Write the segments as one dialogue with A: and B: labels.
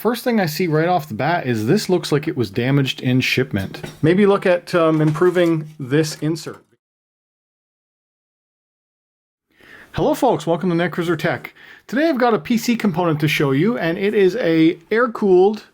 A: First thing I see right off the bat is this looks like it was damaged in shipment. Maybe look at improving this insert. Hello folks, welcome to Netcruzer Tech. Today I've got a PC component to show you, and it is a air-cooled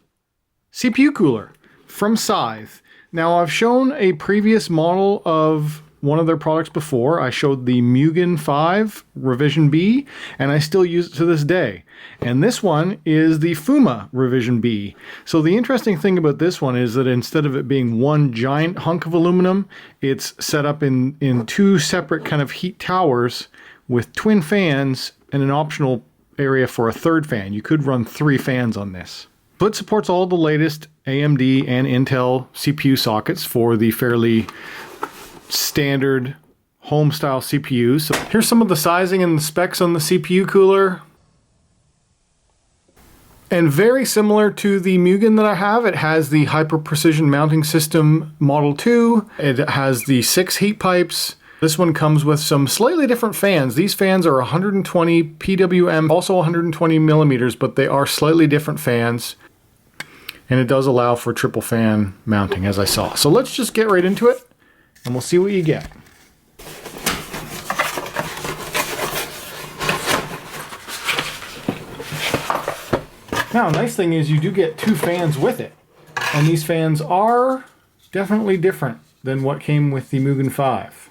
A: CPU cooler from Scythe. Now I've shown a previous model of one of their products before. I showed the Mugen 5 Revision B, and I still use it to this day. And this one is the FUMA Revision B. So the interesting thing about this one is that instead of it being one giant hunk of aluminum, it's set up in two separate kind of heat towers with twin fans and an optional area for a third fan. You could run 3 fans on this. But it supports all the latest AMD and Intel CPU sockets for the fairly standard home style CPUs. So here's some of the sizing and the specs on the CPU cooler. And very similar to the Mugen that I have, it has the Hyper Precision Mounting System Model 2. It has the 6 heat pipes. This one comes with some slightly different fans. These fans are 120 PWM, also 120 millimeters, but they are slightly different fans. And it does allow for triple fan mounting, as I saw. So let's just get right into it, and we'll see what you get. Now, nice thing is you do get 2 fans with it. And these fans are definitely different than what came with the Mugen 5.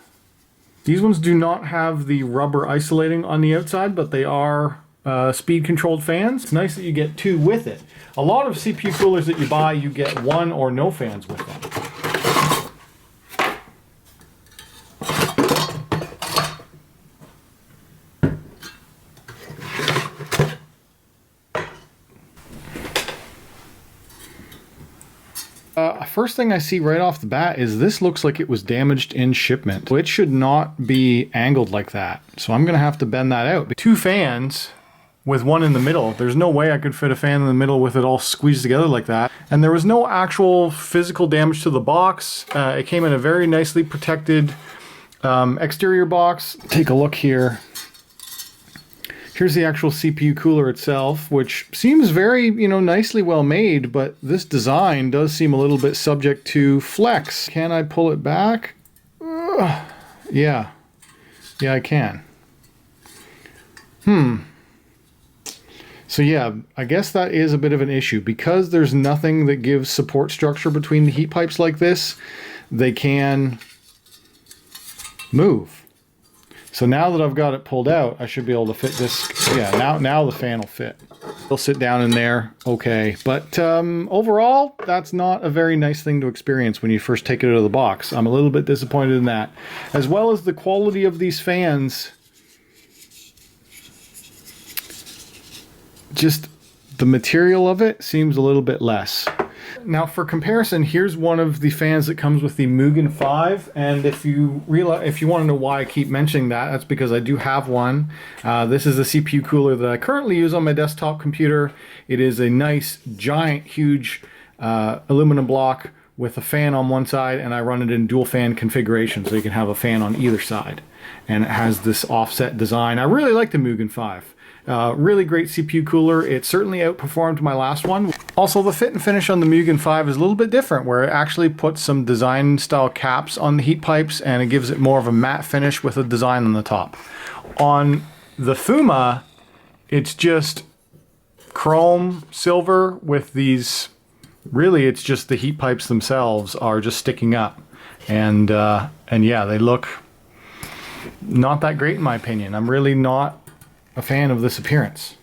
A: These ones do not have the rubber isolating on the outside, but they are speed controlled fans. It's nice that you get 2 with it. A lot of CPU coolers that you buy, you get 1 or no fans with them. First thing I see right off the bat is this looks like it was damaged in shipment. So it should not be angled like that. So I'm going to have to bend that out. 2 fans with 1 in the middle. There's no way I could fit a fan in the middle with it all squeezed together like that. And there was no actual physical damage to the box. It came in a very nicely protected exterior box. Take a look here. Here's the actual CPU cooler itself, which seems very, nicely well made, but this design does seem a little bit subject to flex. Can I pull it back? Yeah, I can. So yeah, I guess that is a bit of an issue. Because there's nothing that gives support structure between the heat pipes like this, they can move. So now that I've got it pulled out, I should be able to fit this. Yeah, now the fan will fit. It'll sit down in there, okay. But overall, that's not a very nice thing to experience when you first take it out of the box. I'm a little bit disappointed in that. As well as the quality of these fans. Just the material of it seems a little bit less. Now for comparison, here's one of the fans that comes with the Mugen 5, and if you want to know why I keep mentioning that, that's because I do have one. This is a CPU cooler that I currently use on my desktop computer. It is a nice, giant, huge aluminum block with a fan on one side, and I run it in dual fan configuration, so you can have a fan on either side. And it has this offset design. I really like the Mugen 5. Really great CPU cooler. It certainly outperformed my last one. Also, the fit and finish on the Mugen 5 is a little bit different, where it actually puts some design style caps on the heat pipes, and it gives it more of a matte finish with a design on the top. On the FUMA, it's just chrome silver with these, really it's just the heat pipes themselves are just sticking up. And yeah, they look not that great in my opinion. I'm really not a fan of this appearance.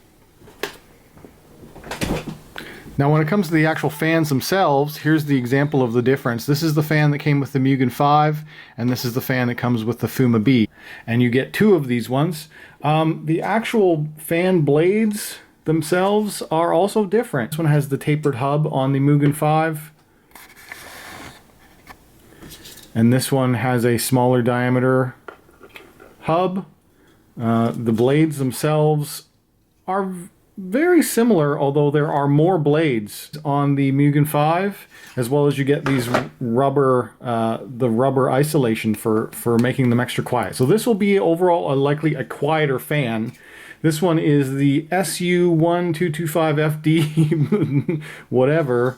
A: Now when it comes to the actual fans themselves, here's the example of the difference. This is the fan that came with the Mugen 5, and this is the fan that comes with the FUMA B. And you get 2 of these ones. The actual fan blades themselves are also different. This one has the tapered hub on the Mugen 5. And this one has a smaller diameter hub. The blades themselves are very similar, although there are more blades on the Mugen 5, as well as you get these rubber, the rubber isolation for making them extra quiet. So this will be overall likely a quieter fan This one is the SU1225FD, whatever.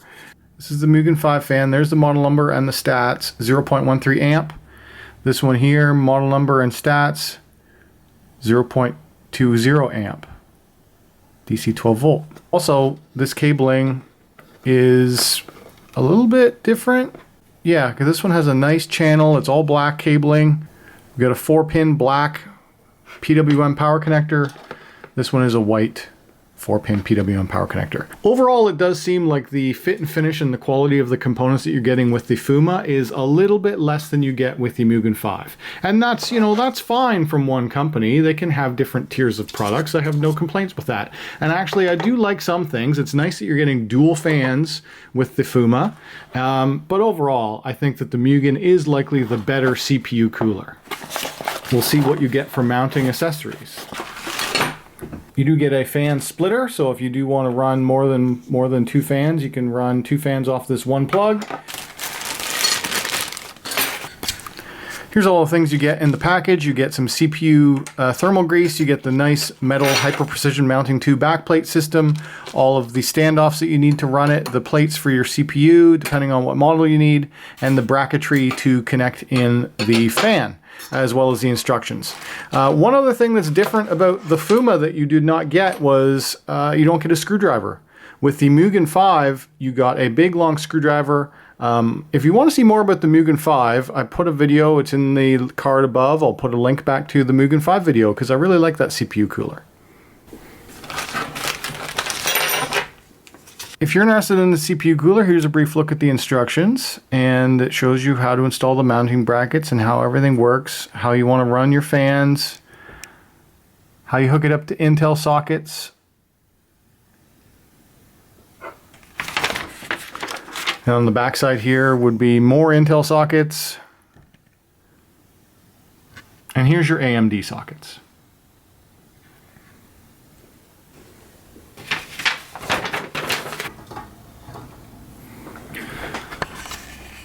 A: This is the Mugen 5 fan. There's the model number and the stats, 0.13 amp. This one here, model number and stats, 0.20 amp, DC 12 volt. Also, this cabling is a little bit different. Yeah, because this one has a nice channel. It's all black cabling. We've got a 4-pin black PWM power connector. This one is a white 4-pin PWM power connector. Overall, it does seem like the fit and finish and the quality of the components that you're getting with the FUMA is a little bit less than you get with the Mugen 5. And that's, you know, that's fine from one company. They can have different tiers of products. I have no complaints with that. And actually, I do like some things. It's nice that you're getting dual fans with the FUMA. But overall, I think that the Mugen is likely the better CPU cooler. We'll see what you get for mounting accessories. You do get a fan splitter, so if you do want to run more than 2 fans, you can run 2 fans off this one plug. Here's all the things you get in the package. You get some CPU thermal grease, you get the nice metal hyper precision mounting tube backplate system, all of the standoffs that you need to run it, the plates for your CPU, depending on what model you need, and the bracketry to connect in the fan, as well as the instructions. One other thing that's different about the FUMA that you did not get was you don't get a screwdriver. With the Mugen 5, you got a big long screwdriver. If you want to see more about the Mugen 5, I put a video, it's in the card above. I'll put a link back to the Mugen 5 video because I really like that CPU cooler. If you're interested in the CPU cooler, here's a brief look at the instructions, and it shows you how to install the mounting brackets and how everything works, how you want to run your fans, how you hook it up to Intel sockets. And on the back side here would be more Intel sockets. And here's your AMD sockets.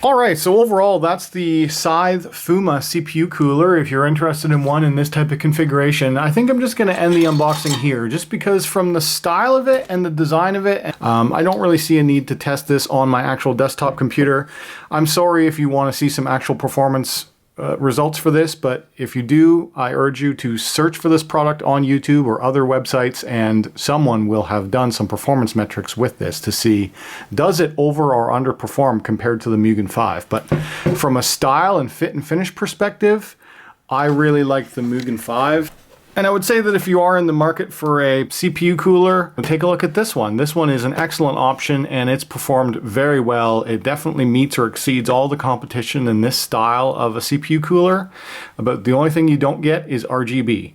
A: Alright, so overall that's the Scythe FUMA CPU cooler. If you're interested in one in this type of configuration, I think I'm just going to end the unboxing here, just because from the style of it and the design of it, I don't really see a need to test this on my actual desktop computer. I'm sorry if you want to see some actual performance results for this, but if you do, I urge you to search for this product on YouTube or other websites, and someone will have done some performance metrics with this to see, does it over or underperform compared to the Mugen 5. But from a style and fit and finish perspective, I really like the Mugen 5. And I would say that if you are in the market for a CPU cooler, take a look at this one. This one is an excellent option and it's performed very well. It definitely meets or exceeds all the competition in this style of a CPU cooler. But the only thing you don't get is RGB.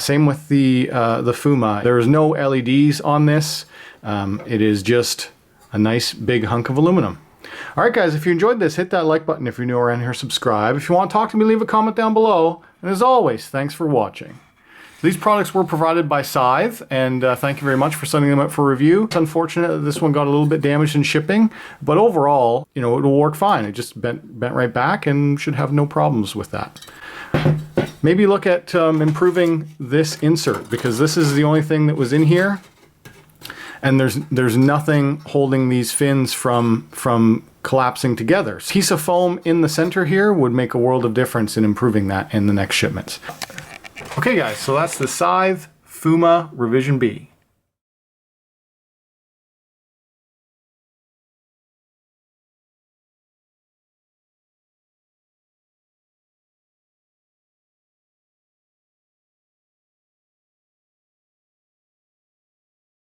A: Same with the FUMA. There is no LEDs on this. It is just a nice big hunk of aluminum. All right, guys, if you enjoyed this, hit that like button. If you're new around here, subscribe. If you want to talk to me, leave a comment down below. And as always, thanks for watching. These products were provided by Scythe, and thank you very much for sending them out for review. It's unfortunate that this one got a little bit damaged in shipping, but overall, you know, it will work fine. It just bent right back and should have no problems with that. Maybe look at improving this insert, because this is the only thing that was in here, and there's nothing holding these fins from collapsing together. A piece of foam in the center here would make a world of difference in improving that in the next shipments. Okay guys, so that's the Scythe FUMA Revision B.